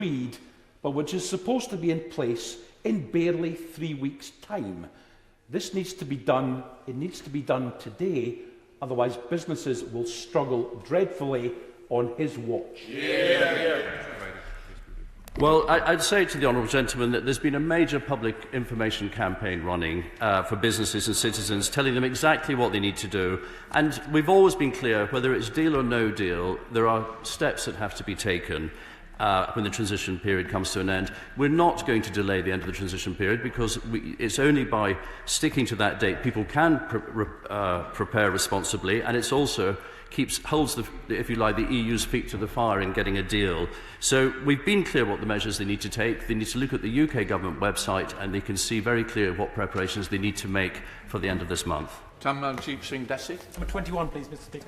agreed, but which is supposed to be in place in barely 3 weeks' time. This needs to be done. It needs to be done today, otherwise businesses will struggle dreadfully on his watch. Well, I'd say to the honourable gentleman that there's been a major public information campaign running for businesses and citizens, telling them exactly what they need to do. And we've always been clear, whether it's deal or no deal, there are steps that have to be taken when the transition period comes to an end. We're not going to delay the end of the transition period, because it's only by sticking to that date people can prepare responsibly, and it's also holds the, if you like, the EU's feet to the fire in getting a deal. So we've been clear what the measures they need to take. They need to look at the UK government website, and they can see very clear what preparations they need to make for the end of this month. Tamanjeet Singh Desi. Number 21, please, Mr. Speaker.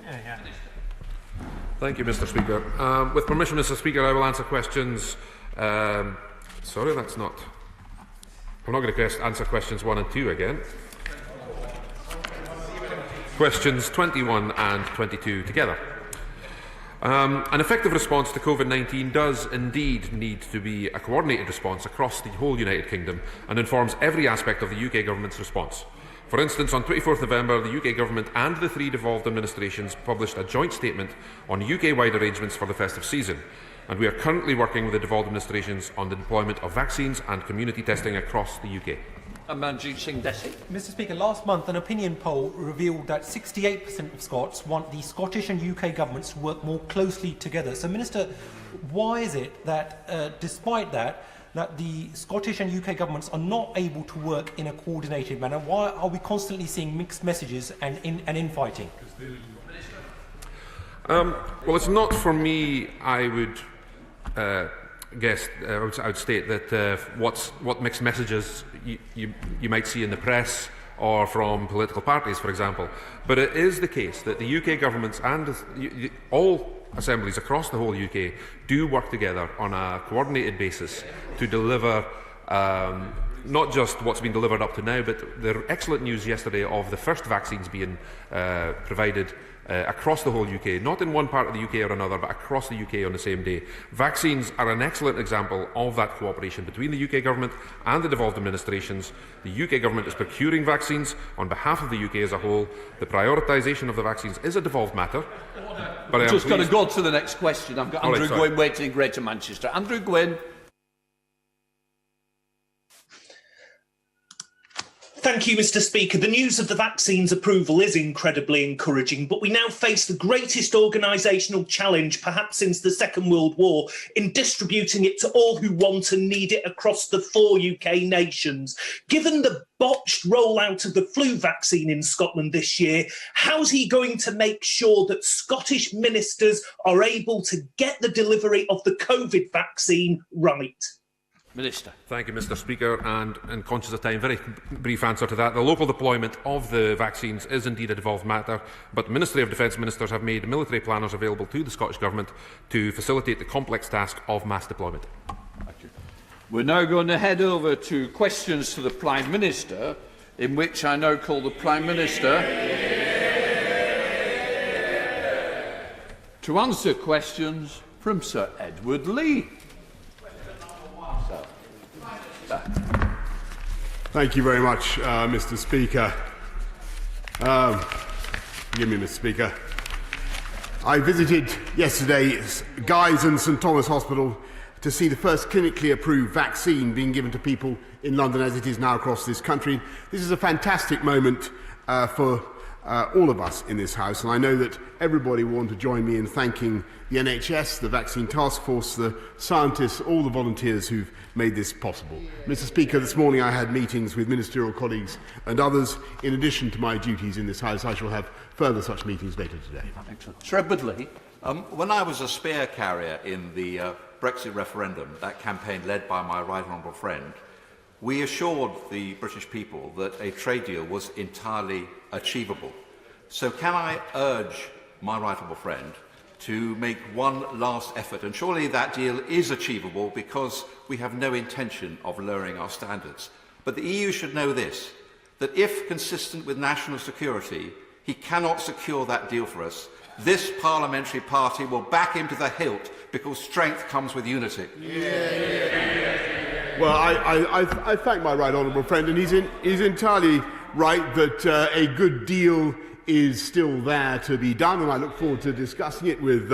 Thank you, Mr. Speaker. With permission, Mr. Speaker, I will answer questions. Sorry, that's not. I'm not going to answer questions 1 and 2 again. Questions 21 and 22 together. An effective response to COVID-19 does indeed need to be a coordinated response across the whole United Kingdom and informs every aspect of the UK Government's response. For instance, on 24 November, the UK Government and the 3 devolved administrations published a joint statement on UK-wide arrangements for the festive season, and we are currently working with the devolved administrations on the deployment of vaccines and community testing across the UK. Tamanjeet Singh Desi. Mr. Speaker, last month an opinion poll revealed that 68% of Scots want the Scottish and UK governments to work more closely together. So, Minister, why is it that, despite that the Scottish and UK governments are not able to work in a coordinated manner? Why are we constantly seeing mixed messages and infighting? Well, it's not for me. I would guess. I would state that what mixed messages you might see in the press or from political parties, for example. But it is the case that the UK governments and all assemblies across the whole UK do work together on a coordinated basis to deliver not just what's been delivered up to now, but the excellent news yesterday of the first vaccines being provided across the whole UK, not in one part of the UK or another, but across the UK on the same day. Vaccines are an excellent example of that cooperation between the UK government and the devolved administrations. The UK government is procuring vaccines on behalf of the UK as a whole. The prioritisation of the vaccines is a devolved matter. But I am just going to go to the next question. I've got Andrew Gwynn waiting in Greater Manchester. Andrew Gwynn. Thank you, Mr. Speaker. The news of the vaccine's approval is incredibly encouraging, but we now face the greatest organisational challenge, perhaps since the Second World War, in distributing it to all who want and need it across the 4 UK nations. Given the botched rollout of the flu vaccine in Scotland this year, how's he going to make sure that Scottish ministers are able to get the delivery of the COVID vaccine right? Minister. Thank you, Mr. Speaker, and conscious of time, very brief answer to that. The local deployment of the vaccines is indeed a devolved matter, but the Ministry of Defence ministers have made military planners available to the Scottish Government to facilitate the complex task of mass deployment. Thank you. We're now going to head over to questions to the Prime Minister, in which I now call the Prime Minister to answer questions from Sir Edward Lee. Thank you very much, Mr. Speaker. Forgive me, Mr. Speaker. I visited yesterday Guy's and St Thomas Hospital to see the first clinically approved vaccine being given to people in London, as it is now across this country. This is a fantastic moment for all of us in this House, and I know that everybody will want to join me in thanking the NHS, the Vaccine Task Force, the scientists, all the volunteers who've made this possible. Mr. Speaker, this morning I had meetings with ministerial colleagues and others. In addition to my duties in this House, I shall have further such meetings later today. Excellent. Sir Edward Lee. When I was a spear carrier in the Brexit referendum, that campaign led by my right honourable friend, we assured the British people that a trade deal was entirely achievable. So can I urge my right honourable friend to make one last effort, and surely that deal is achievable because we have no intention of lowering our standards. But the EU should know this, that if consistent with national security, he cannot secure that deal for us, this parliamentary party will back him to the hilt, because strength comes with unity. Well, I thank my right honourable friend, and he's entirely right that a good deal is still there to be done, and I look forward to discussing it with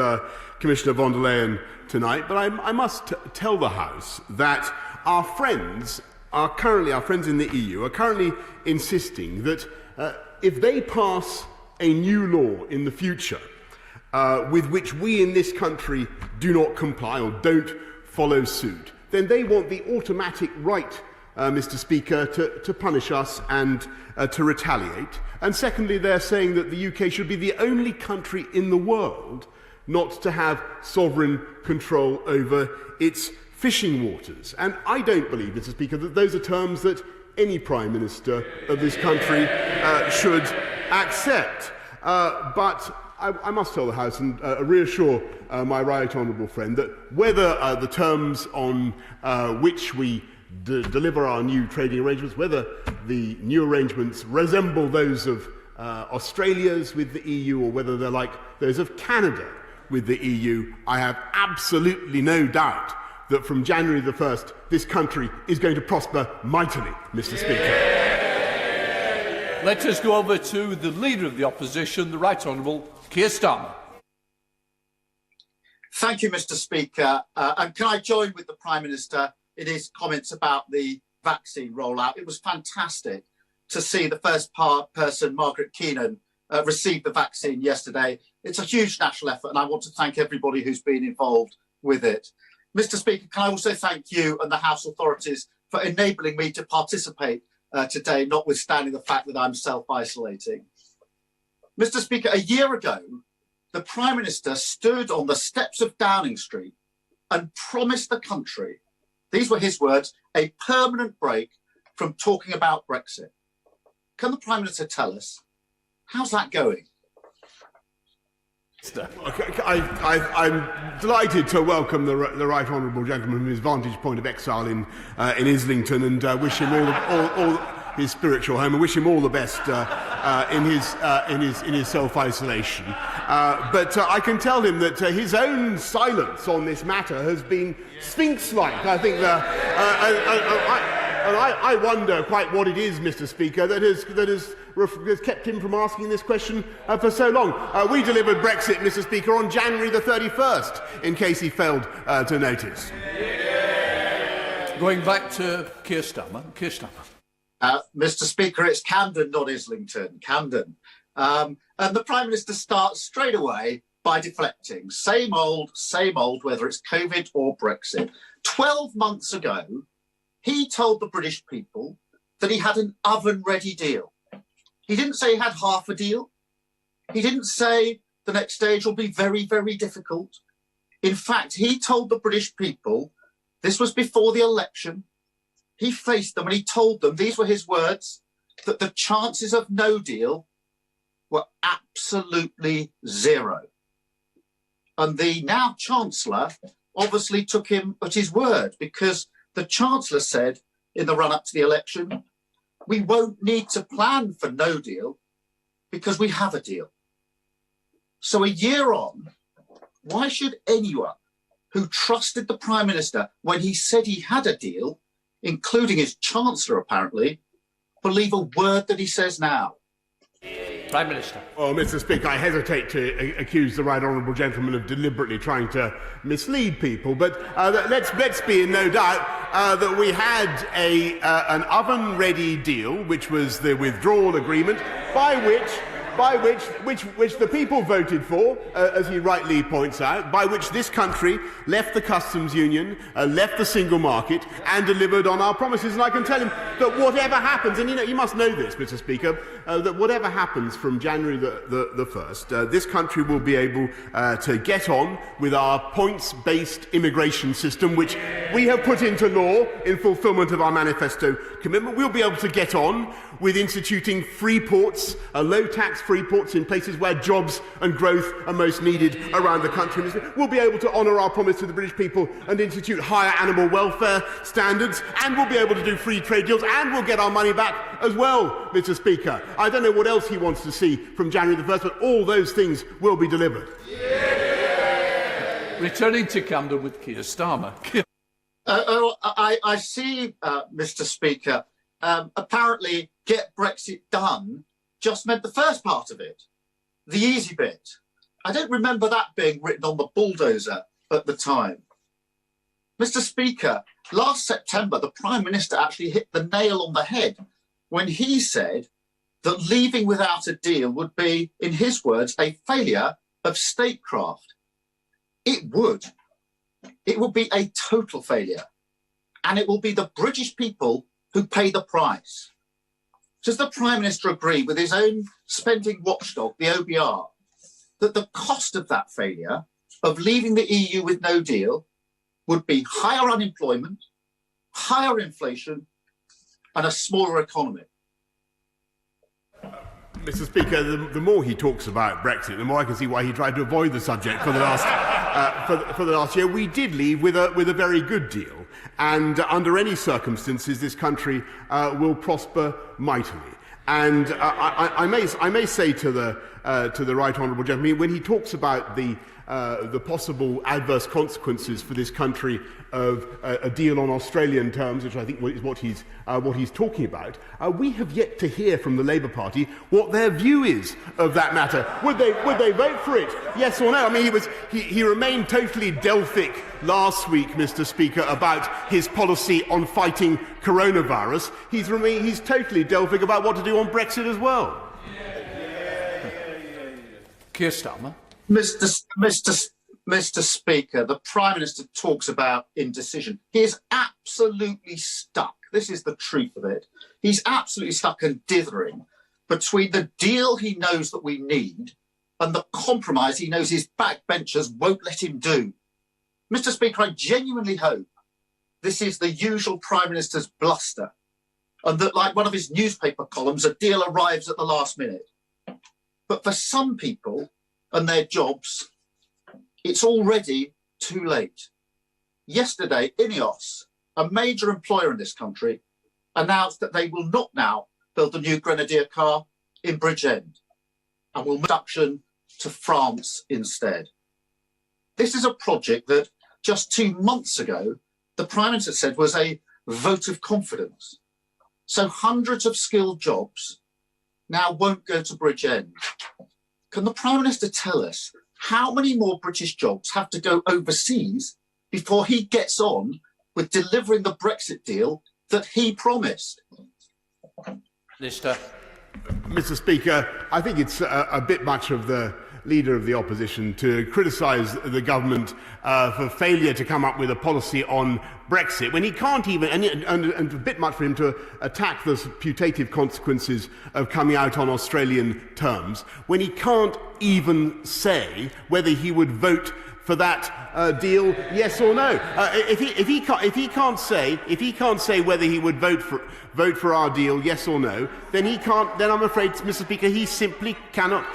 Commissioner von der Leyen tonight. But I must tell the House that our friends in the EU are currently insisting that if they pass a new law in the future with which we in this country do not comply or don't follow suit, then they want the automatic right, Mr. Speaker, to punish us and to retaliate. And secondly, they're saying that the UK should be the only country in the world not to have sovereign control over its fishing waters. And I don't believe, Mr. Speaker, that those are terms that any Prime Minister of this country should accept. But I must tell the House and reassure my right honourable friend that whether the terms on which we deliver our new trading arrangements, whether the new arrangements resemble those of Australia's with the EU or whether they're like those of Canada with the EU, I have absolutely no doubt that from January the 1st, this country is going to prosper mightily, Mr. Speaker. Let us go over to the Leader of the Opposition, the Right Honourable Keir Starmer. Thank you, Mr. Speaker. And can I join with the Prime Minister in his comments about the vaccine rollout? It was fantastic to see the first person, Margaret Keenan, receive the vaccine yesterday. It's a huge national effort, and I want to thank everybody who's been involved with it. Mr. Speaker, can I also thank you and the House authorities for enabling me to participate today, notwithstanding the fact that I'm self-isolating. Mr. Speaker, a year ago, the Prime Minister stood on the steps of Downing Street and promised the country, these were his words, a permanent break from talking about Brexit. Can the Prime Minister tell us, how's that going? I'm delighted to welcome the right honourable gentleman from his vantage point of exile in Islington, and wish him all his spiritual home, and wish him all the best in his self-isolation. But I can tell him that his own silence on this matter has been sphinx-like. I think I wonder quite what it is, Mr. Speaker, that has kept him from asking this question for so long. We delivered Brexit, Mr. Speaker, on January the 31st, in case he failed to notice. Going back to Keir Starmer. Keir Starmer. Mr. Speaker, it's Camden, not Islington. Camden. And the Prime Minister starts straight away by deflecting. Same old, whether it's COVID or Brexit. 12 months ago, he told the British people that he had an oven-ready deal. He didn't say he had half a deal. He didn't say the next stage will be very, very difficult. In fact, he told the British people, this was before the election, he faced them and he told them, these were his words, that the chances of no deal were absolutely zero. And the now Chancellor obviously took him at his word, because the Chancellor said in the run-up to the election, we won't need to plan for no deal because we have a deal. So a year on, why should anyone who trusted the Prime Minister when he said he had a deal, including his Chancellor apparently, believe a word that he says now? Prime Minister. Well, Mr. Speaker, I hesitate to accuse the right honourable gentleman of deliberately trying to mislead people, but let's be in no doubt that we had an oven-ready deal, which was the withdrawal agreement, by which the people voted for, as he rightly points out, by which this country left the customs union, left the single market, and delivered on our promises. And I can tell him that whatever happens, and you must know this, Mr. Speaker, that whatever happens from January the 1st, this country will be able to get on with our points-based immigration system, which we have put into law in fulfilment of our manifesto commitment. We'll be able to get on with instituting free ports, low-tax tax-free ports in places where jobs and growth are most needed around the country. We'll be able to honour our promise to the British people and institute higher animal welfare standards, and we'll be able to do free trade deals, and we'll get our money back as well, Mr. Speaker. I don't know what else he wants to see from January the 1st, but all those things will be delivered. Returning to Camden with Keir Starmer. I see, Mr. Speaker. Apparently, get Brexit done just meant the first part of it, the easy bit. I don't remember that being written on the bulldozer at the time. Mr. Speaker, last September, the Prime Minister actually hit the nail on the head when he said that leaving without a deal would be, in his words, a failure of statecraft. It would. It would be a total failure. And it will be the British people who pay the price. Does the Prime Minister agree with his own spending watchdog, the OBR, that the cost of that failure, of leaving the EU with no deal, would be higher unemployment, higher inflation, and a smaller economy? Mr. Speaker, the more he talks about Brexit, the more I can see why he tried to avoid the subject for the last for the last year. We did leave with a very good deal, and under any circumstances, this country will prosper mightily. And I may say to the right honourable gentleman, when he talks about the possible adverse consequences for this country of a deal on Australian terms, which I think is what he's talking about, we have yet to hear from the Labour Party what their view is of that matter. Would they vote for it? Yes or no? I mean, he remained totally Delphic last week, Mr. Speaker, about his policy on fighting coronavirus. He's totally Delphic about what to do on Brexit as well. Keir Starmer. Mr. Speaker, the Prime Minister talks about indecision. He is absolutely stuck. This is the truth of it. He's absolutely stuck and dithering between the deal he knows that we need and the compromise he knows his backbenchers won't let him do. Mr. Speaker, I genuinely hope this is the usual Prime Minister's bluster, and that, like one of his newspaper columns, a deal arrives at the last minute. But for some people and their jobs, it's already too late. Yesterday, Ineos, a major employer in this country, announced that they will not now build the new Grenadier car in Bridgend and will move production to France instead. This is a project that just 2 months ago, the Prime Minister said was a vote of confidence. So hundreds of skilled jobs now won't go to Bridgend. Can the Prime Minister tell us how many more British jobs have to go overseas before he gets on with delivering the Brexit deal that he promised? Mr. Speaker, I think it's a bit much of the Leader of the Opposition to criticise the government for failure to come up with a policy on Brexit, when he can't even, and a bit much for him to attack the putative consequences of coming out on Australian terms, when he can't even say whether he would vote for that deal, yes or no. If he can't say whether he would vote for our deal, yes or no, then he can't. Then I'm afraid, Mr. Speaker, he simply cannot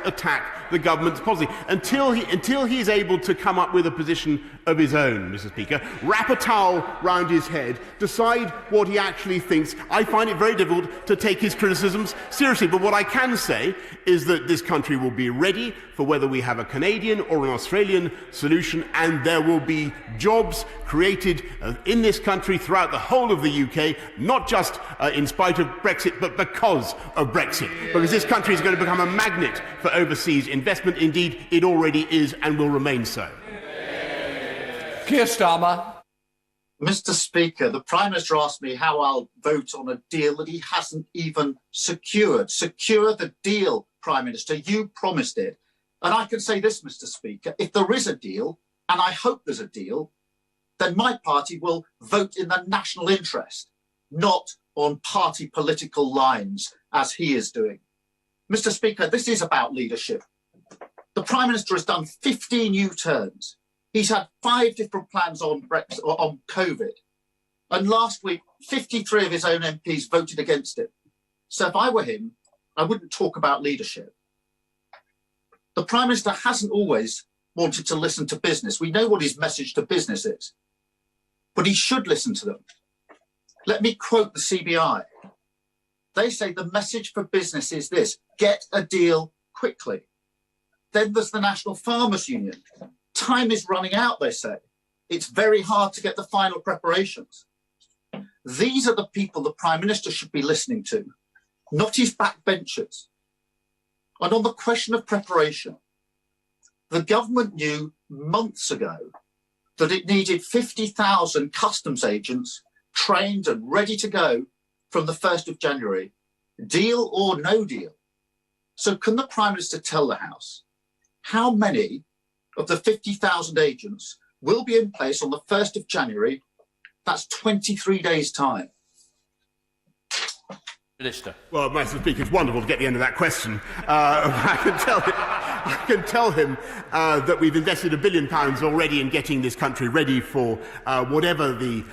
attack the government's policy until he is able to come up with a position of his own, Mr. Speaker, wrap a towel round his head, decide what he actually thinks. I find it very difficult to take his criticisms seriously, but what I can say is that this country will be ready for whether we have a Canadian or an Australian solution, and there will be jobs created in this country throughout the whole of the UK, not just in spite of Brexit, but because of Brexit, because this country is going to become a magnet for overseas investment. Indeed, it already is and will remain so. Keir Starmer. Mr. Speaker, the Prime Minister asked me how I'll vote on a deal that he hasn't even secured. Secure the deal, Prime Minister. You promised it. And I can say this, Mr. Speaker, if there is a deal, and I hope there's a deal, then my party will vote in the national interest, not on party political lines, as he is doing. Mr. Speaker, this is about leadership. The Prime Minister has done 15 U-turns. He's had 5 different plans on Brexit or on COVID. And last week, 53 of his own MPs voted against it. So if I were him, I wouldn't talk about leadership. The Prime Minister hasn't always wanted to listen to business. We know what his message to business is, but he should listen to them. Let me quote the CBI. They say the message for business is this: get a deal quickly. Then there's the National Farmers Union. Time is running out, they say. It's very hard to get the final preparations. These are the people the Prime Minister should be listening to, not his backbenchers. And on the question of preparation, the government knew months ago that it needed 50,000 customs agents trained and ready to go from the 1st of January, deal or no deal. So can the Prime Minister tell the House how many of the 50,000 agents will be in place on the 1st of January? That's 23 days' time. Minister. Well, Mr. Speaker, it's wonderful to get the end of that question. I can tell him that we've invested £1 billion already in getting this country ready for whatever the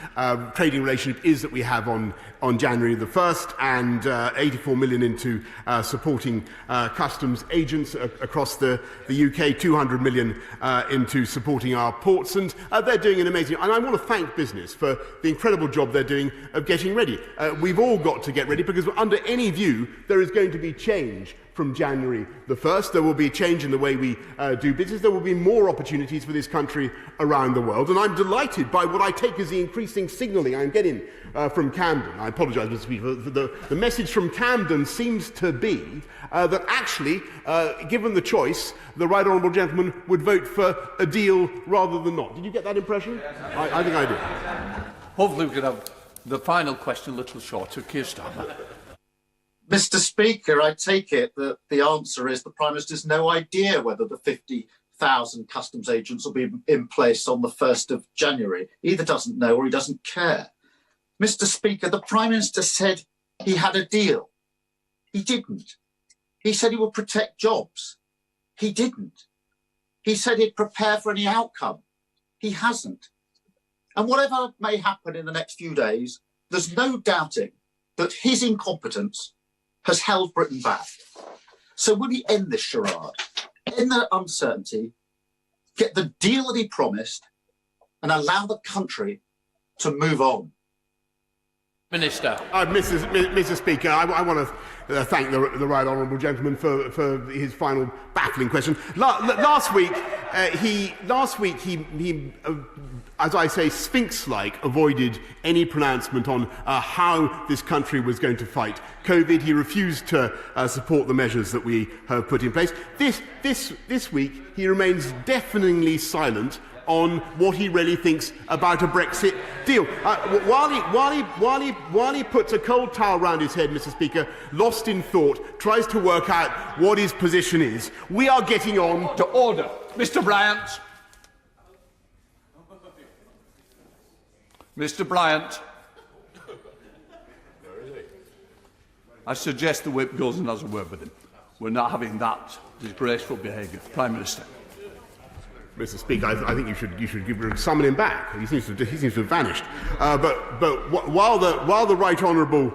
trading relationship is that we have on January the 1st, and 84 million into supporting customs agents across the UK, 200 million into supporting our ports, and they're doing an amazing. And I want to thank business for the incredible job they're doing of getting ready. We've all got to get ready, because under any view there is going to be change from January the 1st. There will be a change in the way we do business. There will be more opportunities for this country around the world. And I'm delighted by what I take as the increasing signalling I'm getting from Camden. I apologise, Mr. Speaker, for the message from Camden seems to be that actually, given the choice, the right honourable gentleman would vote for a deal rather than not. Did you get that impression? I think I did. Hopefully we could have the final question a little shorter. Keir Starmer. Mr. Speaker, I take it that the answer is the Prime Minister has no idea whether the 50,000 customs agents will be in place on the 1st of January. He either doesn't know or he doesn't care. Mr. Speaker, the Prime Minister said he had a deal. He didn't. He said he would protect jobs. He didn't. He said he'd prepare for any outcome. He hasn't. And whatever may happen in the next few days, there's no doubting that his incompetence has held Britain back. So will he end this charade, end the uncertainty, get the deal that he promised, and allow the country to move on? Minister. Mr. Speaker, I want to thank the right honourable gentleman for his final baffling question. Last week, he as I say, Sphinx-like, avoided any pronouncement on how this country was going to fight COVID. He refused to support the measures that we have put in place. This week, he remains deafeningly silent on what he really thinks about a Brexit deal. While he puts a cold towel round his head, Mr. Speaker, lost in thought, tries to work out what his position is, we are getting on to order. Mr. Bryant. Mr. Bryant. I suggest the whip goes and has a word with him. We're not having that disgraceful behaviour. Prime Minister. Mr. Speaker, I think you should summon him back. He seems to have vanished. But while the right honourable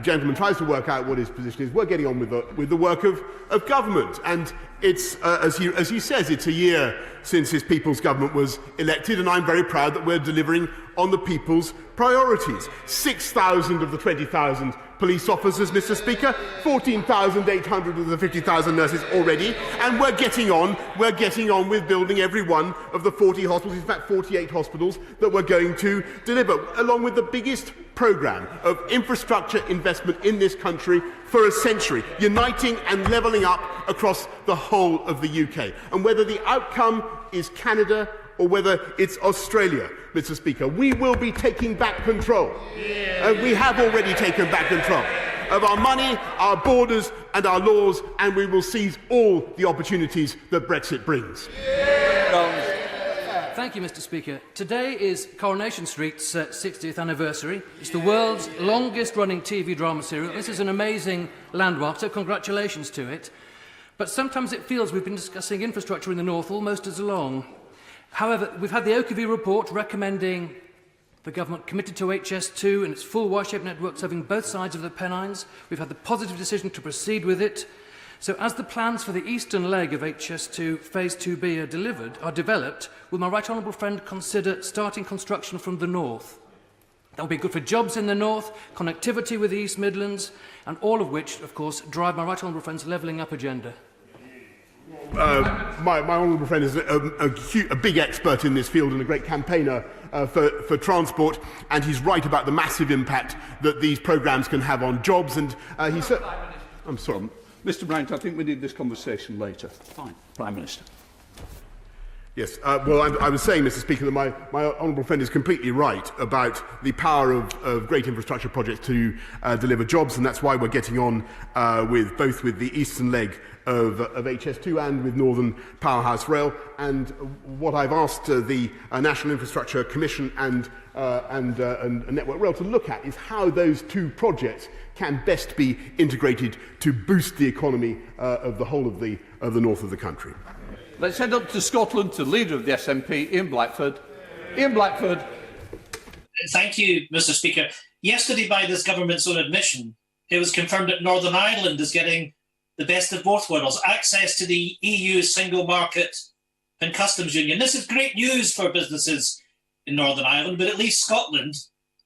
gentleman tries to work out what his position is, we're getting on with the work of government. And it's as he says, it's a year since his People's Government was elected, and I'm very proud that we're delivering on the people's priorities. 6,000 of the 20,000 police officers, Mr. Speaker, 14,800 of the 50,000 nurses already, and we're getting on with building every one of the 40 hospitals, in fact 48 hospitals, that we're going to deliver, along with the biggest programme of infrastructure investment in this country for a century, uniting and levelling up across the whole of the UK. And whether the outcome is Canada or whether it's Australia, Mr. Speaker, we will be taking back control. And we have already taken back control of our money, our borders and our laws, and we will seize all the opportunities that Brexit brings. Thank you, Mr. Speaker. Today is Coronation Street's 60th anniversary. It's the world's longest-running TV drama serial. This is an amazing landmark, so congratulations to it. But sometimes it feels we've been discussing infrastructure in the north almost as long. However, we've had the Oakview report recommending The government committed to HS2 and its full Y-shaped network serving both sides of the Pennines. We've had the positive decision to proceed with it. So as the plans for the eastern leg of HS2 Phase 2B are developed, will my right honourable friend consider starting construction from the north? That will be good for jobs in the north, connectivity with the East Midlands, and all of which, of course, drive my right honourable friend's levelling up agenda. My honourable friend is a big expert in this field and a great campaigner for transport, and he's right about the massive impact that these programmes can have on jobs. And he said, I'm sorry, Mr. Bryant, I think we need this conversation later. Fine, Prime Minister. Yes, well, I was saying, Mr. Speaker, that my honourable friend is completely right about the power of great infrastructure projects to deliver jobs, and that's why we're getting on both with the eastern leg of HS2 and with Northern Powerhouse Rail. And what I've asked the National Infrastructure Commission and Network Rail to look at is how those two projects can best be integrated to boost the economy of the whole of the north of the country. Let's head up to Scotland to the leader of the SNP, Ian Blackford. Ian Blackford. Thank you, Mr. Speaker. Yesterday, by this government's own admission, it was confirmed that Northern Ireland is getting the best of both worlds, access to the EU single market and customs union. This is great news for businesses in Northern Ireland, but it leaves Scotland,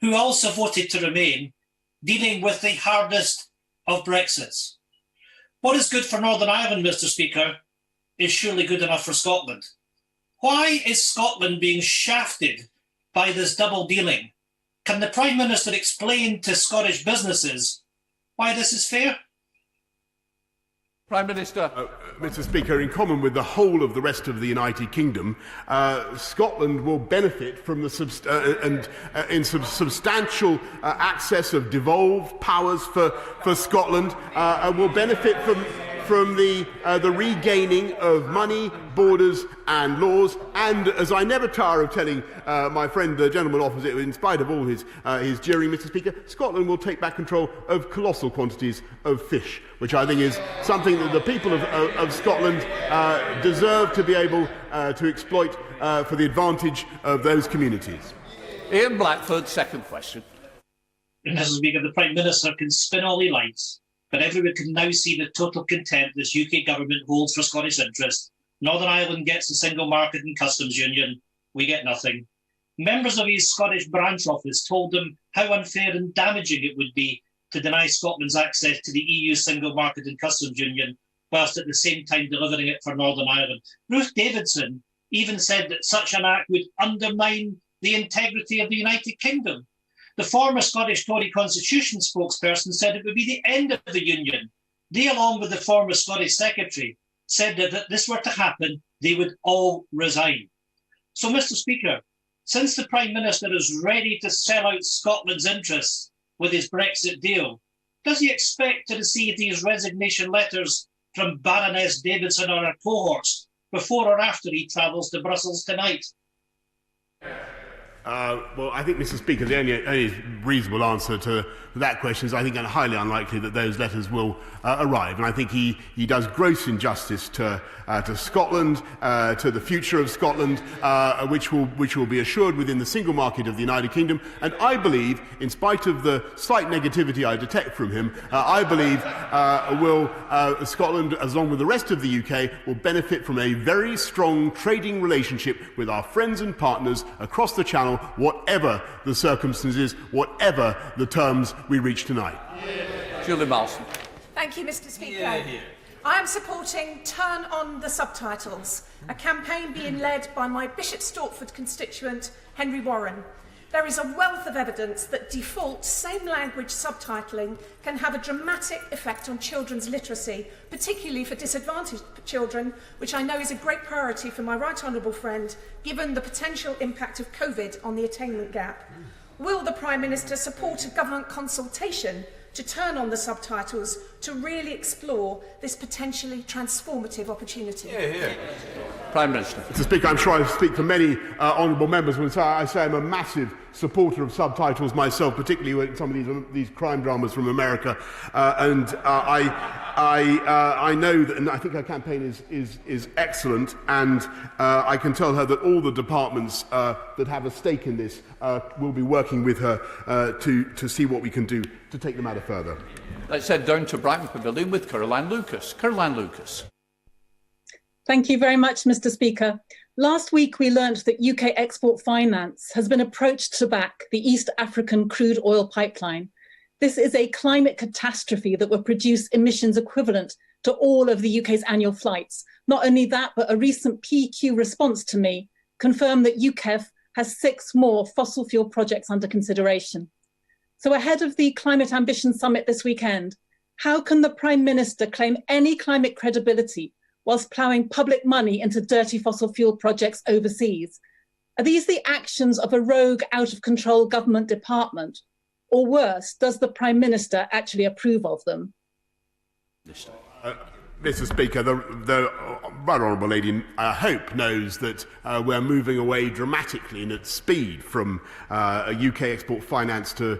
who also voted to remain, dealing with the hardest of Brexits. What is good for Northern Ireland, Mr. Speaker, is surely good enough for Scotland. Why is Scotland being shafted by this double dealing? Can the Prime Minister explain to Scottish businesses why this is fair? Prime Minister. Mr. Speaker, in common with the whole of the rest of the United Kingdom, Scotland will benefit from the substantial access of devolved powers for Scotland, and will benefit from the regaining of money, borders and laws. And as I never tire of telling my friend, the gentleman opposite, in spite of all his jeering, Mr. Speaker, Scotland will take back control of colossal quantities of fish, which I think is something that the people of Scotland deserve to be able to exploit for the advantage of those communities. Ian Blackford, second question. Mr. Speaker, the Prime Minister can spin all he likes, but everyone can now see the total contempt this UK government holds for Scottish interests. Northern Ireland gets the single market and customs union. We get nothing. Members of his Scottish branch office told him how unfair and damaging it would be to deny Scotland's access to the EU single market and customs union, whilst at the same time delivering it for Northern Ireland. Ruth Davidson even said that such an act would undermine the integrity of the United Kingdom. The former Scottish Tory Constitution spokesperson said it would be the end of the union. They, along with the former Scottish Secretary, said that if this were to happen, they would all resign. So, Mr. Speaker, since the Prime Minister is ready to sell out Scotland's interests with his Brexit deal, does he expect to receive these resignation letters from Baroness Davidson or her cohorts before or after he travels to Brussels tonight? Well, I think, Mr. Speaker, the only reasonable answer to that question is I think it's highly unlikely that those letters will arrive. And I think he does gross injustice to Scotland, to the future of Scotland, which will be assured within the single market of the United Kingdom. And I believe, in spite of the slight negativity I detect from him, I believe Scotland, as long with the rest of the UK, will benefit from a very strong trading relationship with our friends and partners across the Channel, whatever the circumstances, whatever the terms we reach tonight. Julie Malson. Thank you, Mr. Speaker. I am supporting Turn on the Subtitles, a campaign being led by my Bishop Stortford constituent, Henry Warren. There is a wealth of evidence that default same-language subtitling can have a dramatic effect on children's literacy, particularly for disadvantaged children, which I know is a great priority for my right honourable friend, given the potential impact of COVID on the attainment gap. Will the Prime Minister support a government consultation to turn on the subtitles to really explore this potentially transformative opportunity? Prime Minister. Mr. Speaker, I'm sure I speak for many honourable members when I say I'm a massive supporter of subtitles myself, particularly with some of these crime dramas from America. I know that, and I think her campaign is excellent, and I can tell her that all the departments that have a stake in this will be working with her to see what we can do to take the matter further. Let's head down to Brighton Pavilion with Caroline Lucas. Caroline Lucas. Thank you very much, Mr. Speaker. Last week, we learnt that UK Export Finance has been approached to back the East African crude oil pipeline. This is a climate catastrophe that will produce emissions equivalent to all of the UK's annual flights. Not only that, but a recent PQ response to me confirmed that UKEF has 6 more fossil fuel projects under consideration. So ahead of the Climate Ambition Summit this weekend, how can the Prime Minister claim any climate credibility whilst ploughing public money into dirty fossil fuel projects overseas? Are these the actions of a rogue, out-of-control government department? Or worse, does the Prime Minister actually approve of them? Mr. Speaker, the right honourable lady, I hope, knows that we're moving away dramatically and at speed from UK export finance to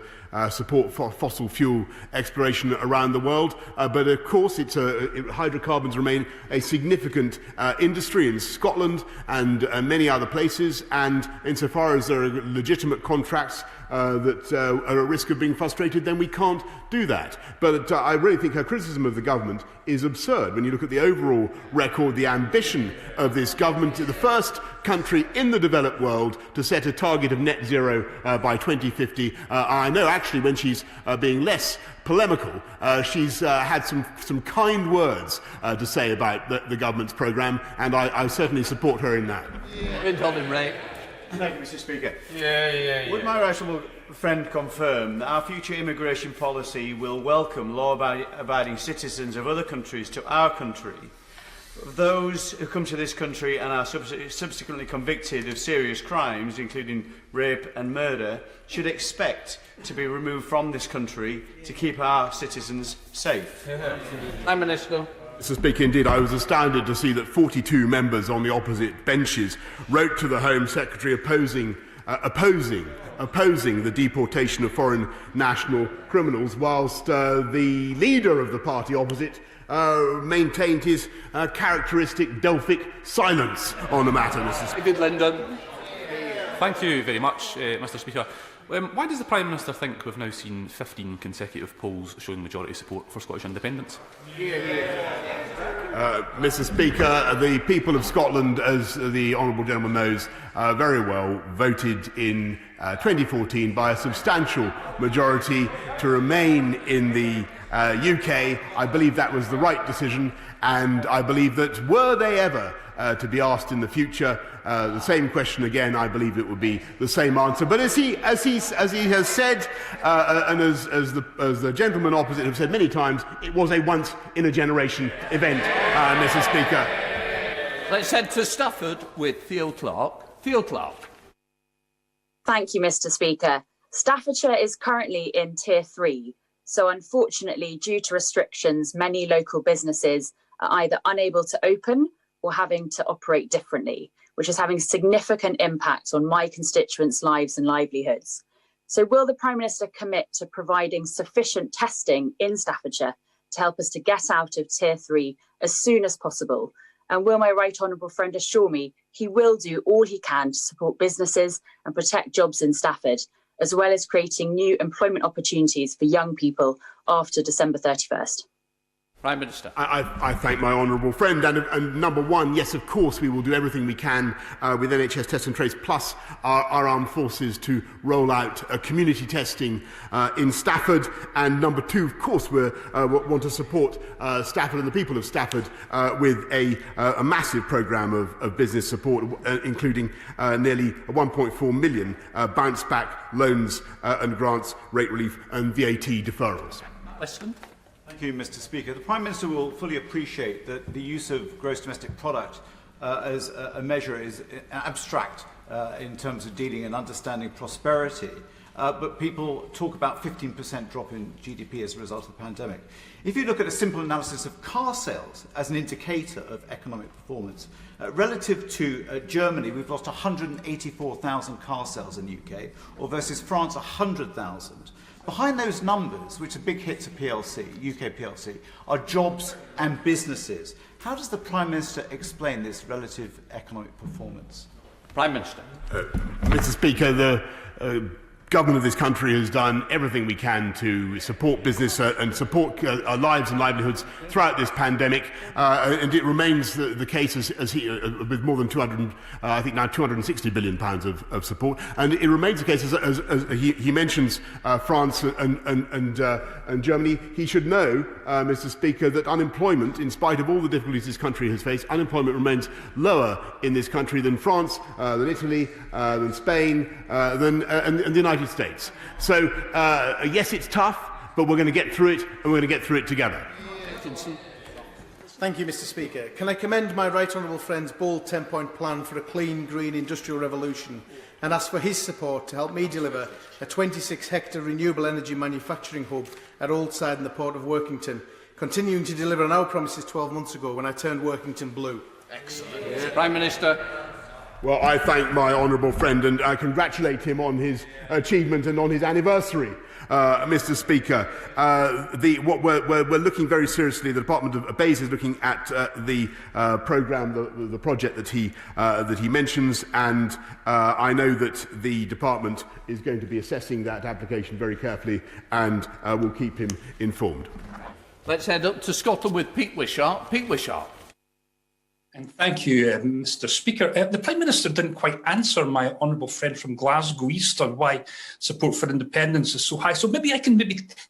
support fossil fuel exploration around the world. But of course, hydrocarbons remain a significant industry in Scotland and many other places. And insofar as there are legitimate contracts that are at risk of being frustrated, then we can't do that. But I really think her criticism of the government is absurd. When you look at the overall record, the ambition of this government, the first country in the developed world to set a target of net zero by 2050. I know actually when she's being less polemical, she's had some kind words to say about the government's programme, and I certainly support her in that. Thank you, Mr. Speaker. Would my right honourable friend confirm that our future immigration policy will welcome law-abiding citizens of other countries to our country? Those who come to this country and are subsequently convicted of serious crimes, including rape and murder, should expect to be removed from this country to keep our citizens safe. Prime Minister. Mr. Speaker, indeed, I was astounded to see that 42 members on the opposite benches wrote to the Home Secretary opposing the deportation of foreign national criminals, whilst the leader of the party opposite maintained his characteristic Delphic silence on the matter, Mr. Speaker. Thank you very much, Mr. Speaker. Why does the Prime Minister think we've now seen 15 consecutive polls showing majority support for Scottish independence? Mr. Speaker, the people of Scotland, as the honourable gentleman knows very well, voted in 2014 by a substantial majority to remain in the UK. I believe that was the right decision, and I believe that were they ever to be asked in the future the same question again, I believe it would be the same answer. But as he has said, and as the gentleman opposite have said many times, it was a once-in-a-generation event, Mr. Speaker. Let's head to Stafford with Theo Clark. Theo Clark. Thank you, Mr. Speaker. Staffordshire is currently in Tier 3, so unfortunately, due to restrictions, many local businesses are either unable to open or having to operate differently, which is having significant impact on my constituents' lives and livelihoods. So will the Prime Minister commit to providing sufficient testing in Staffordshire to help us to get out of Tier 3 as soon as possible? And will my right honourable friend assure me he will do all he can to support businesses and protect jobs in Stafford, as well as creating new employment opportunities for young people after December 31st? Prime Minister. I thank my honourable friend. And number one, yes, of course, we will do everything we can with NHS Test and Trace plus our armed forces to roll out community testing in Stafford. And number two, of course, we want to support Stafford and the people of Stafford with a massive programme of business support, including nearly 1.4 million bounce-back loans and grants, rate relief and VAT deferrals. Weston. Thank you, Mr. Speaker. The Prime Minister will fully appreciate that the use of gross domestic product as a measure is abstract in terms of dealing and understanding prosperity. But people talk about 15% drop in GDP as a result of the pandemic. If you look at a simple analysis of car sales as an indicator of economic performance, relative to Germany, we've lost 184,000 car sales in the UK, or versus France, 100,000. Behind those numbers, which are big hits of PLC, UK PLC, are jobs and businesses. How does the Prime Minister explain this relative economic performance? Prime Minister. Mr. Speaker, the government of this country has done everything we can to support business and support our lives and livelihoods throughout this pandemic, and it remains the case with more than 260 billion pounds of support, and it remains the case as he mentions France and Germany. He should know, Mr. Speaker, that unemployment, in spite of all the difficulties this country has faced, unemployment remains lower in this country than France, than Italy, than Spain, and the United States. So, yes, it's tough, but we're going to get through it, and we're going to get through it together. Thank you, Mr. Speaker. Can I commend my right honourable friend's bold 10-point plan for a clean, green industrial revolution and ask for his support to help me deliver a 26-hectare renewable energy manufacturing hub at Oldside in the Port of Workington, continuing to deliver on our promises 12 months ago when I turned Workington blue. Excellent. Yeah. Prime Minister. Well, I thank my honourable friend and I congratulate him on his achievement and on his anniversary, Mr. Speaker. What we're looking very seriously. The Department of BEIS is looking at the programme, the project that he mentions, and I know that the department is going to be assessing that application very carefully, and will keep him informed. Let's head up to Scotland with Pete Wishart. Pete Wishart. And thank you, Mr. Speaker. The Prime Minister didn't quite answer my honourable friend from Glasgow East on why support for independence is so high. So maybe I can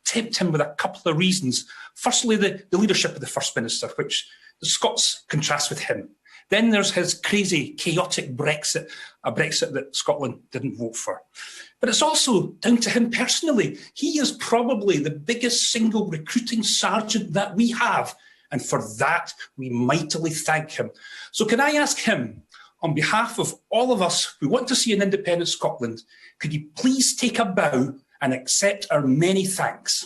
tempt him with a couple of reasons. Firstly, the leadership of the First Minister, which the Scots contrast with him. Then there's his crazy, chaotic Brexit, a Brexit that Scotland didn't vote for. But it's also down to him personally. He is probably the biggest single recruiting sergeant that we have. And for that, we mightily thank him. So can I ask him, on behalf of all of us who want to see an independent Scotland, could you please take a bow and accept our many thanks?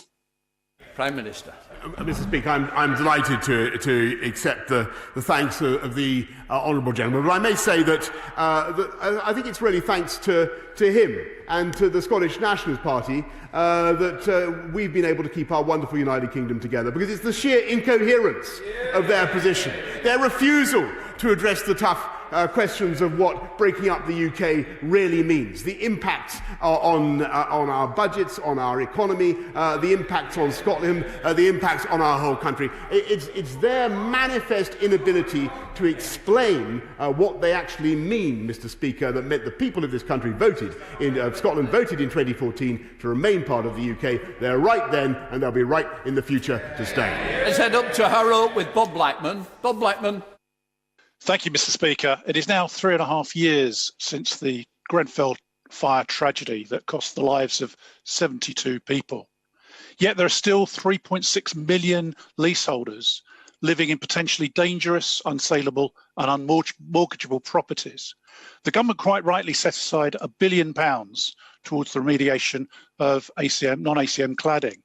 Prime Minister. Mr. Speaker, I'm delighted to accept the thanks of the honourable gentleman. But I may say that I think it's really thanks to him and to the Scottish Nationalist Party that we've been able to keep our wonderful United Kingdom together, because it's the sheer incoherence of their position, their refusal to address the tough questions of what breaking up the UK really means, the impacts on our budgets, on our economy, the impacts on Scotland, the impacts on our whole country. It's their manifest inability to explain what they actually mean, Mr. Speaker, that meant the people of this country Scotland voted in 2014 to remain part of the UK. They're right then, and they'll be right in the future to stay. Let's head up to Harrow with Bob Blackman. Bob Blackman. Thank you, Mr. Speaker. It is now 3.5 years since the Grenfell fire tragedy that cost the lives of 72 people. Yet there are still 3.6 million leaseholders living in potentially dangerous, unsaleable and unmortgageable properties. The government quite rightly set aside £1 billion towards the remediation of non-ACM cladding.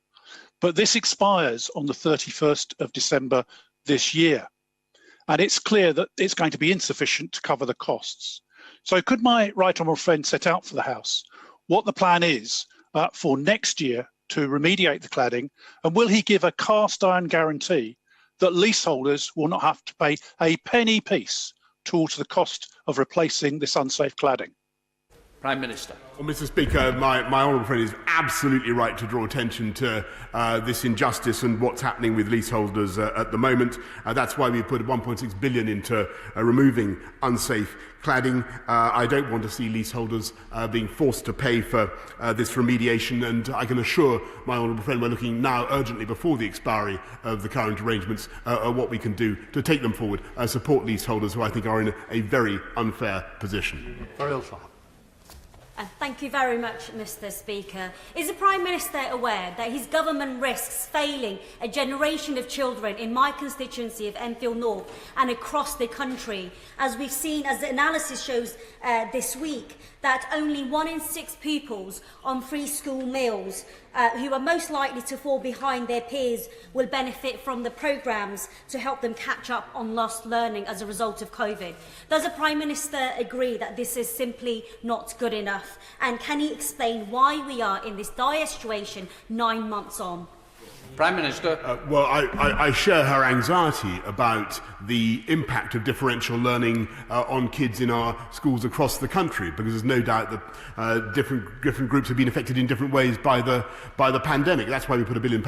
But this expires on the 31st of December this year. And it's clear that it's going to be insufficient to cover the costs. So could my right honourable friend set out for the House what the plan is for next year to remediate the cladding, and will he give a cast iron guarantee that leaseholders will not have to pay a penny piece towards the cost of replacing this unsafe cladding? Prime Minister. Well, Mr. Speaker, my honourable friend is absolutely right to draw attention to this injustice and what's happening with leaseholders at the moment. That's why we put 1.6 billion into removing unsafe cladding. I don't want to see leaseholders being forced to pay for this remediation, and I can assure my honourable friend we're looking now urgently before the expiry of the current arrangements at what we can do to take them forward, support leaseholders who I think are in a very unfair position. Thank you very much, Mr. Speaker. Is the Prime Minister aware that his government risks failing a generation of children in my constituency of Enfield North and across the country, as we've seen, as the analysis shows this week, that only 1 in 6 pupils on free school meals who are most likely to fall behind their peers will benefit from the programmes to help them catch up on lost learning as a result of COVID. Does the Prime Minister agree that this is simply not good enough? enough? And can he explain why we are in this dire situation 9 months on? Prime Minister. Well, I share her anxiety about the impact of differential learning on kids in our schools across the country, because there's no doubt that different groups have been affected in different ways by the pandemic. That's why we put £1 billion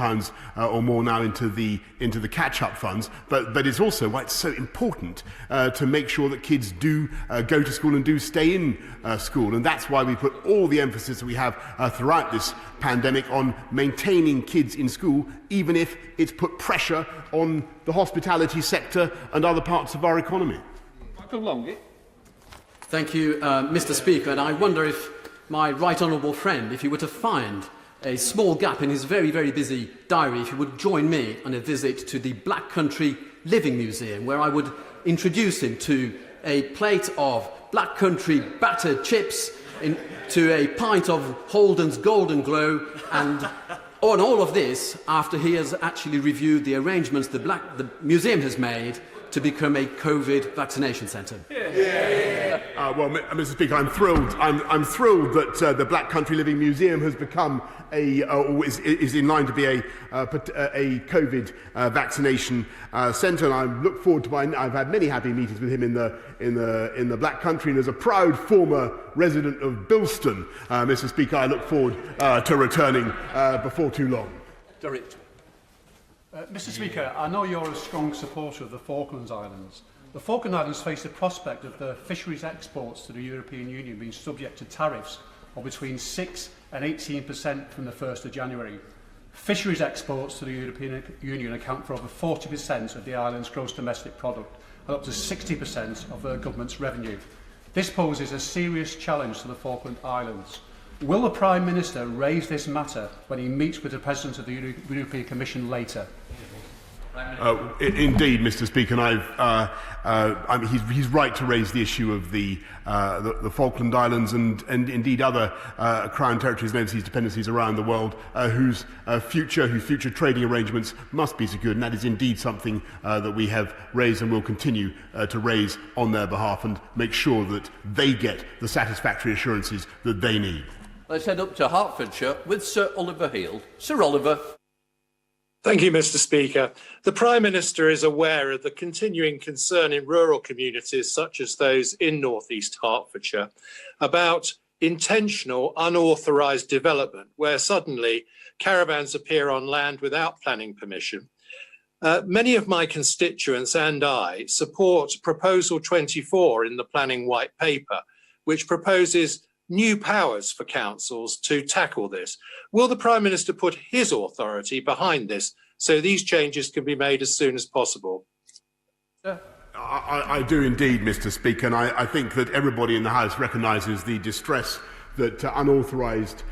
or more now into the catch-up funds. But it's also why it's so important to make sure that kids do go to school and do stay in school, and that's why we put all the emphasis that we have throughout this pandemic on maintaining kids in school, even if it's put pressure on the hospitality sector and other parts of our economy. Michael Longy. Thank you, Mr. Speaker. And I wonder if my right honourable friend, if he were to find a small gap in his very, very busy diary, if he would join me on a visit to the Black Country Living Museum, where I would introduce him to a plate of Black Country battered chips, to a pint of Holden's Golden Glow, and on all of this after he has actually reviewed the arrangements the museum has made to become a COVID vaccination centre. Well, Mr. Speaker, I'm thrilled. I'm thrilled that the Black Country Living Museum has become is in line to be a COVID vaccination centre, and I look forward to I've had many happy meetings with him in the Black Country, and as a proud former resident of Bilston, Mr. Speaker, I look forward to returning before too long. Mr. Speaker, I know you're a strong supporter of the Falklands Islands. The Falkland Islands face the prospect of the fisheries exports to the European Union being subject to tariffs of between 6 and 18% from the 1st of January. Fisheries exports to the European Union account for over 40% of the island's gross domestic product and up to 60% of the government's revenue. This poses a serious challenge to the Falkland Islands. Will the Prime Minister raise this matter when he meets with the President of the European Commission later? Indeed, Mr. Speaker, and he's right to raise the issue of the Falkland Islands and indeed other Crown territories and overseas dependencies around the world whose future trading arrangements must be secured, and that is indeed something that we have raised and will continue to raise on their behalf and make sure that they get the satisfactory assurances that they need. Let's head up to Hertfordshire with Sir Oliver Heald. Sir Oliver. Thank you, Mr. Speaker. The Prime Minister is aware of the continuing concern in rural communities such as those in North East Hertfordshire about intentional unauthorised development where suddenly caravans appear on land without planning permission. Many of my constituents and I support Proposal 24 in the Planning White Paper, which proposes new powers for councils to tackle this. Will the Prime Minister put his authority behind this so these changes can be made as soon as possible? I do indeed, Mr. Speaker, and I think that everybody in the House recognises the distress that unauthorised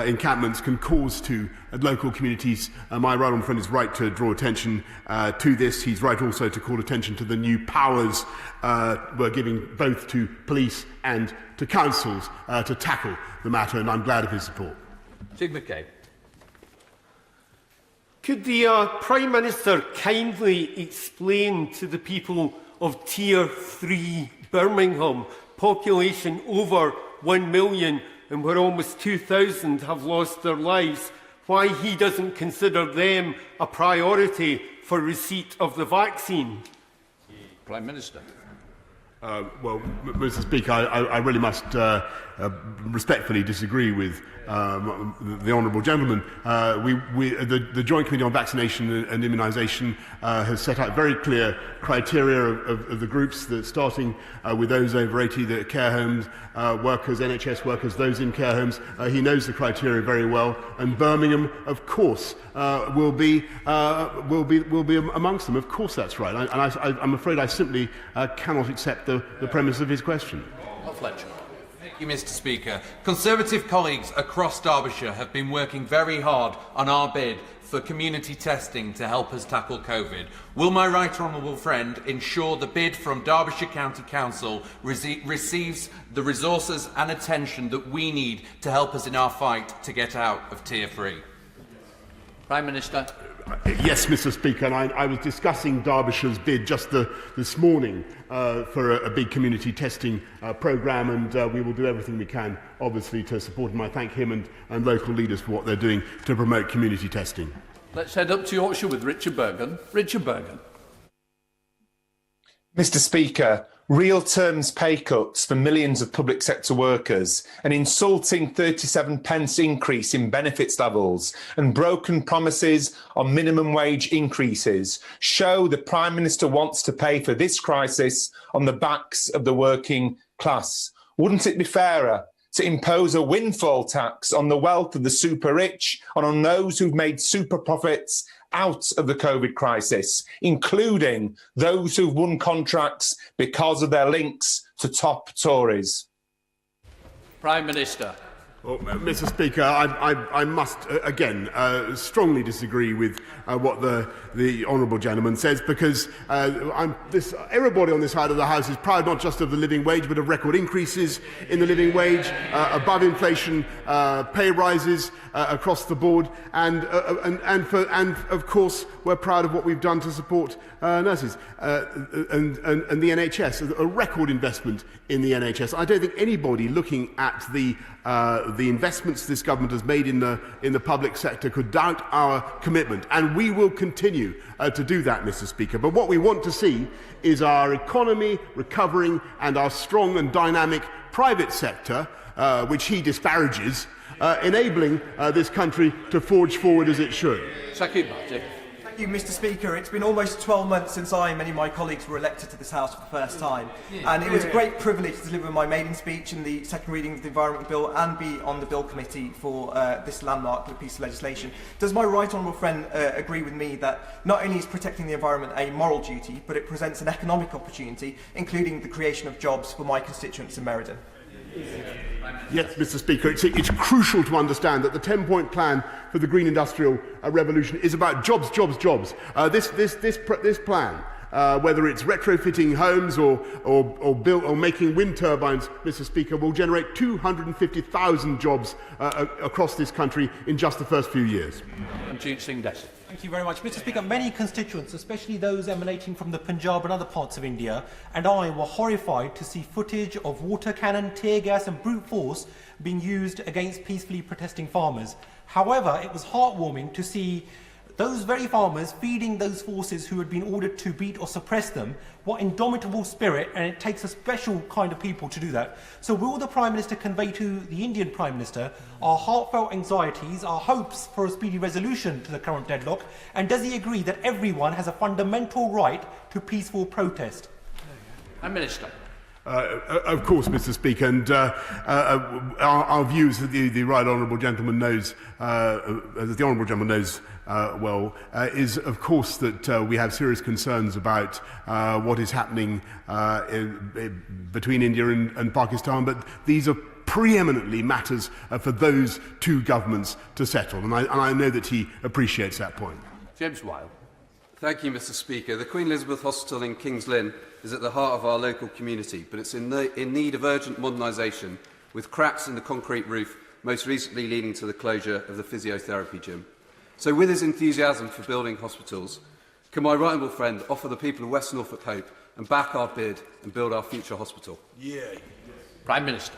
encampments can cause to local communities. My right honourable friend is right to draw attention to this. He's right also to call attention to the new powers we're giving both to police and to councils to tackle the matter, and I'm glad of his support. Sig McCabe. Could the Prime Minister kindly explain to the people of Tier 3 Birmingham, population over 1 million and where almost 2,000 have lost their lives, why he doesn't consider them a priority for receipt of the vaccine? Prime Minister. Well, Mr. Speaker, I really must respectfully disagree with the honourable gentleman. The Joint Committee on Vaccination and Immunisation has set out very clear criteria of the groups, that starting with those over 80, the care homes workers, NHS workers, those in care homes. He knows the criteria very well, and Birmingham, of course, will be amongst them. Of course, that's right. And I'm afraid I simply cannot accept the premise of his question. Fletcher. Thank you, Mr. Speaker. Conservative colleagues across Derbyshire have been working very hard on our bid for community testing to help us tackle COVID. Will my right honourable friend ensure the bid from Derbyshire County Council receives the resources and attention that we need to help us in our fight to get out of Tier 3? Prime Minister. Yes, Mr. Speaker, and I was discussing Derbyshire's bid just this morning for a big community testing programme, and we will do everything we can, obviously, to support him. I thank him and local leaders for what they're doing to promote community testing. Let's head up to Yorkshire with Richard Bergen. Richard Bergen. Mr. Speaker, real terms pay cuts for millions of public sector workers, an insulting 37p increase in benefits levels, and broken promises on minimum wage increases show the Prime Minister wants to pay for this crisis on the backs of the working class. Wouldn't it be fairer to impose a windfall tax on the wealth of the super rich and on those who've made super profits out of the COVID crisis, including those who've won contracts because of their links to top Tories? Prime Minister. Well, Mr. Speaker, I must again strongly disagree with what the honourable gentleman says, because everybody on this side of the House is proud not just of the living wage, but of record increases in the living wage, above inflation pay rises across the board, and of course we're proud of what we've done to support nurses and the NHS, a record investment in the NHS. I don't think anybody looking at the investments this government has made in the public sector could doubt our commitment, and we will continue to do that, Mr. Speaker. But what we want to see is our economy recovering and our strong and dynamic private sector, which he disparages, enabling this country to forge forward as it should. Thank you, Mr. Speaker. It's been almost 12 months since I and many of my colleagues were elected to this House for the first time, and it was a great privilege to deliver my maiden speech in the second reading of the Environment Bill and be on the Bill Committee for this landmark piece of legislation. Does my right honourable friend agree with me that not only is protecting the environment a moral duty, but it presents an economic opportunity, including the creation of jobs for my constituents in Meriden? Yes, Mr. Speaker, it's crucial to understand that the 10-point plan for the green industrial revolution is about jobs, jobs, jobs. This plan, whether it's retrofitting homes or making wind turbines, Mr. Speaker, will generate 250,000 jobs across this country in just the first few years. Thank you very much. Mr. Speaker, many constituents, especially those emanating from the Punjab and other parts of India, and I were horrified to see footage of water cannon, tear gas and brute force being used against peacefully protesting farmers. However, it was heartwarming to see those very farmers feeding those forces who had been ordered to beat or suppress them. What indomitable spirit, and it takes a special kind of people to do that. So will the Prime Minister convey to the Indian Prime Minister our heartfelt anxieties, our hopes for a speedy resolution to the current deadlock, and does he agree that everyone has a fundamental right to peaceful protest? Prime Minister. Of course, Mr. Speaker, and our views, the right honourable gentleman knows, as the honourable gentleman knows is of course that we have serious concerns about what is happening between India and Pakistan, but these are preeminently matters for those two governments to settle, and I know that he appreciates that point. James Wilde. Thank you, Mr. Speaker. The Queen Elizabeth Hospital in Kings Lynn is at the heart of our local community, but it's in need of urgent modernisation, with cracks in the concrete roof, most recently leading to the closure of the physiotherapy gym. So with his enthusiasm for building hospitals, can my right honourable friend offer the people of West Norfolk hope and back our bid and build our future hospital? Prime Minister.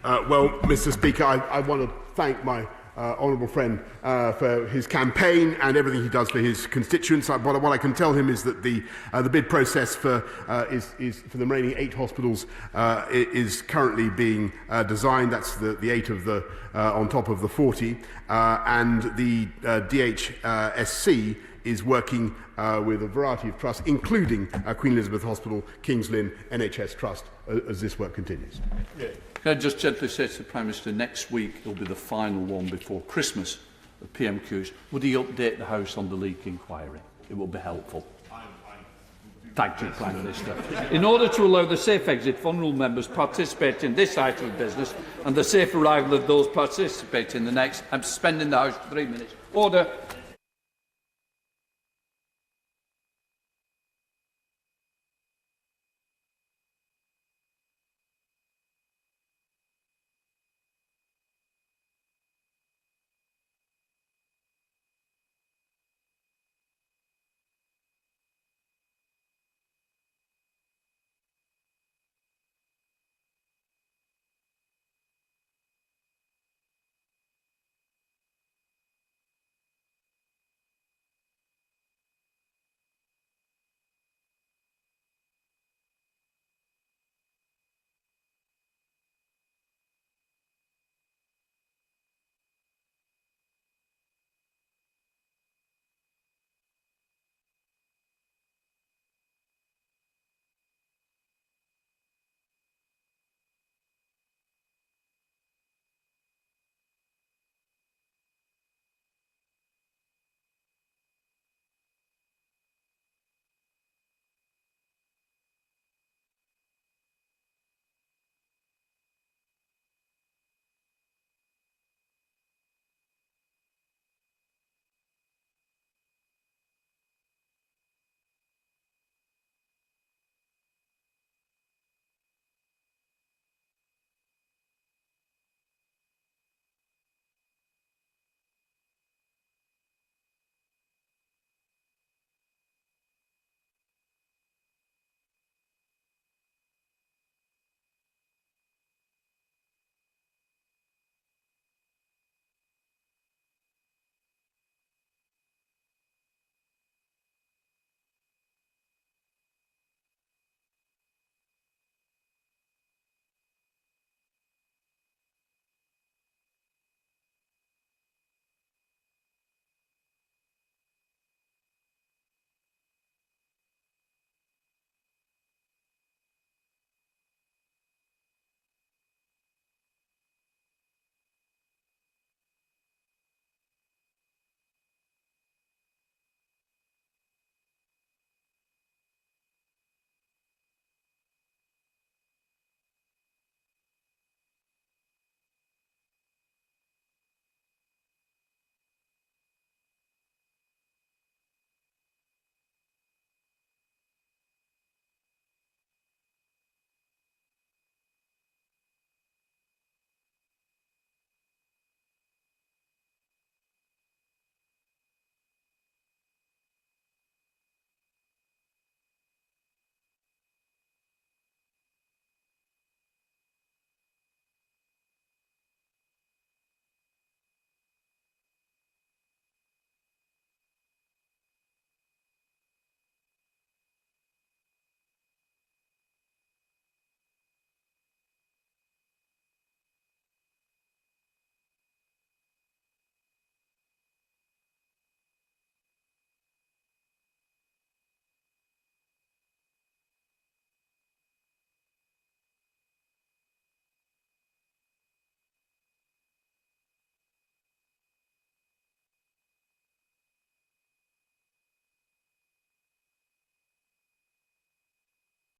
Well, Mr. Speaker, I want to thank my honourable friend for his campaign and everything he does for his constituents. What I can tell him is that the bid process for the remaining 8 hospitals is currently being designed. That's the 8 of the on top of the 40, and the DHSC is working with a variety of trusts, including Queen Elizabeth Hospital, Kings Lynn, NHS Trust, as this work continues. Can I just gently say to the Prime Minister, next week it will be the final one before Christmas of PMQs. Would he update the House on the leak inquiry? It will be helpful. Thank you, Prime Minister. In order to allow the safe exit for honourable members participating in this item of business and the safe arrival of those participating in the next, I'm suspending the House for 3 minutes. Order.